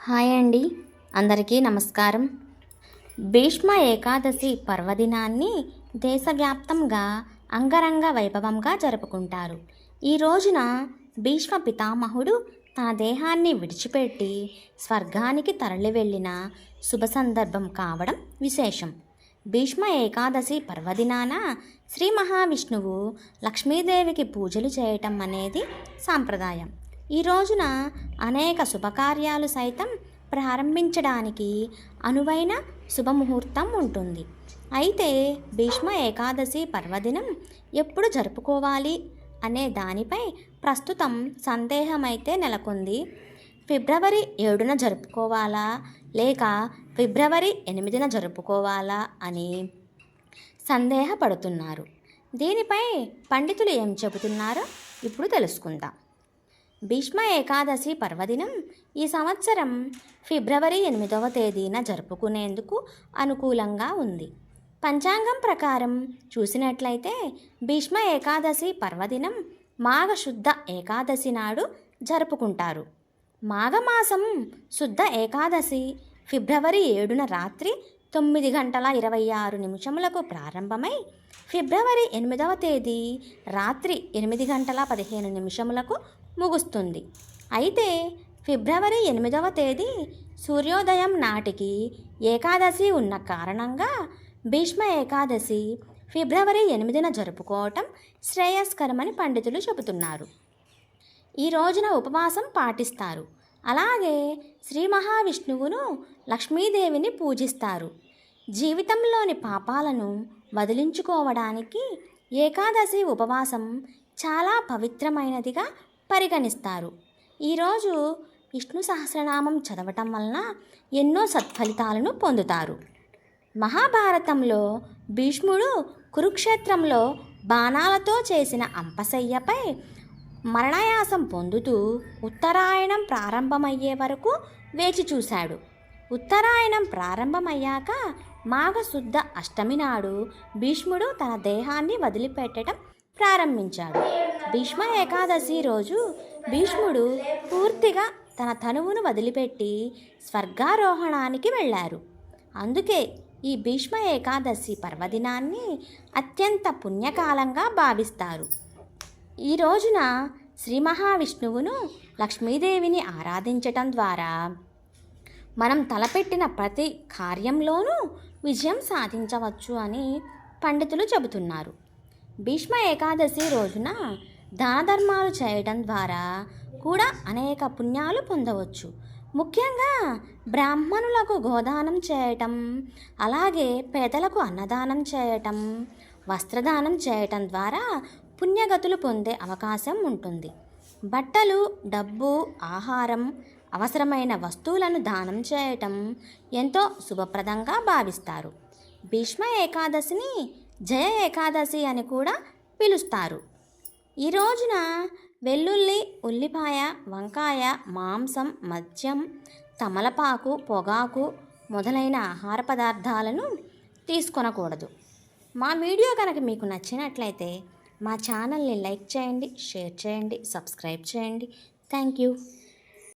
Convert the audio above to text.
Hi అండి, అందరికీ నమస్కారం. భీష్మ ఏకాదశి పర్వదినాన్ని దేశవ్యాప్తంగా అంగరంగ వైభవంగా జరుపుకుంటారు. ఈ రోజున భీష్మ పితామహుడు తన దేహాన్ని విడిచిపెట్టి స్వర్గానికి తరలి వెళ్ళిన శుభ సందర్భం కావడం విశేషం. భీష్మ ఏకాదశి పర్వదినాన శ్రీ మహావిష్ణువు లక్ష్మీదేవికి పూజలు చేయటం అనేది సాంప్రదాయం. ఈ రోజున అనేక శుభకార్యాలు సైతం ప్రారంభించడానికి అనువైన శుభముహూర్తం ఉంటుంది. అయితే భీష్మ ఏకాదశి పర్వదినం ఎప్పుడు జరుపుకోవాలి అనే దానిపై ప్రస్తుతం సందేహమైతే నెలకొంది. ఫిబ్రవరి 7న జరుపుకోవాలా లేక ఫిబ్రవరి 8న జరుపుకోవాలా అని సందేహపడుతున్నారు. దీనిపై పండితులు ఏం చెబుతున్నారో ఇప్పుడు తెలుసుకుందాం. భీష్మ ఏకాదశి పర్వదినం ఈ సంవత్సరం ఫిబ్రవరి 8వ తేదీన జరుపుకునేందుకు అనుకూలంగా ఉంది. పంచాంగం ప్రకారం చూసినట్లయితే భీష్మ ఏకాదశి పర్వదినం మాఘశుద్ధ ఏకాదశి నాడు జరుపుకుంటారు. మాఘమాసం శుద్ధ ఏకాదశి ఫిబ్రవరి 7న రాత్రి 9:26 ప్రారంభమై ఫిబ్రవరి 8వ తేదీ రాత్రి 8:15 ముగుస్తుంది. అయితే ఫిబ్రవరి 8వ తేదీ సూర్యోదయం నాటికి ఏకాదశి ఉన్న కారణంగా భీష్మ ఏకాదశి ఫిబ్రవరి 8న జరుపుకోవటం శ్రేయస్కరమని పండితులు చెబుతున్నారు. ఈ రోజున ఉపవాసం పాటిస్తారు. అలాగే శ్రీ మహావిష్ణువును లక్ష్మీదేవిని పూజిస్తారు. జీవితంలోని పాపాలను వదిలించుకోవడానికి ఏకాదశి ఉపవాసం చాలా పవిత్రమైనదిగా పరిగణిస్తారు. ఈరోజు విష్ణు సహస్రనామం చదవటం వలన ఎన్నో సత్ఫలితాలను పొందుతారు. మహాభారతంలో భీష్ముడు కురుక్షేత్రంలో బాణాలతో చేసిన అంపశయ్యపై మరణాయాసం పొందుతూ ఉత్తరాయణం ప్రారంభమయ్యే వరకు వేచి చూశాడు. ఉత్తరాయణం ప్రారంభమయ్యాక మాఘశుద్ధ అష్టమి నాడు భీష్ముడు తన దేహాన్ని వదిలిపెట్టడం ప్రారంభించాడు. భీష్మ ఏకాదశి రోజు భీష్ముడు పూర్తిగా తన తనువును వదిలిపెట్టి స్వర్గారోహణానికి వెళ్ళారు. అందుకే ఈ భీష్మ ఏకాదశి పర్వదినాన్ని అత్యంత పుణ్యకాలంగా భావిస్తారు. ఈ రోజున శ్రీ మహావిష్ణువును లక్ష్మీదేవిని ఆరాధించటం ద్వారా మనం తలపెట్టిన ప్రతి కార్యంలోనూ విజయం సాధించవచ్చు అని పండితులు చెబుతున్నారు. భీష్మ ఏకాదశి రోజున దాన ధర్మాలు చేయడం ద్వారా కూడా అనేక పుణ్యాలు పొందవచ్చు. ముఖ్యంగా బ్రాహ్మణులకు గోదానం చేయటం, అలాగే పేదలకు అన్నదానం చేయటం, వస్త్రదానం చేయటం ద్వారా పుణ్యగతులు పొందే అవకాశం ఉంటుంది. బట్టలు, డబ్బు, ఆహారం, అవసరమైన వస్తువులను దానం చేయటం ఎంతో శుభప్రదంగా భావిస్తారు. భీష్మ ఏకాదశిని జయ ఏకాదశి అని కూడా పిలుస్తారు. ఈ రోజున వెల్లుల్లి, ఉల్లిపాయ, వంకాయ, మాంసం, మద్యం, తమలపాకు, పొగాకు మొదలైన ఆహార పదార్థాలను తీసుకొనకూడదు. మా వీడియో కనుక మీకు నచ్చినట్లయితే మా ఛానల్ని లైక్ చేయండి, షేర్ చేయండి, సబ్స్క్రైబ్ చేయండి. Thank you.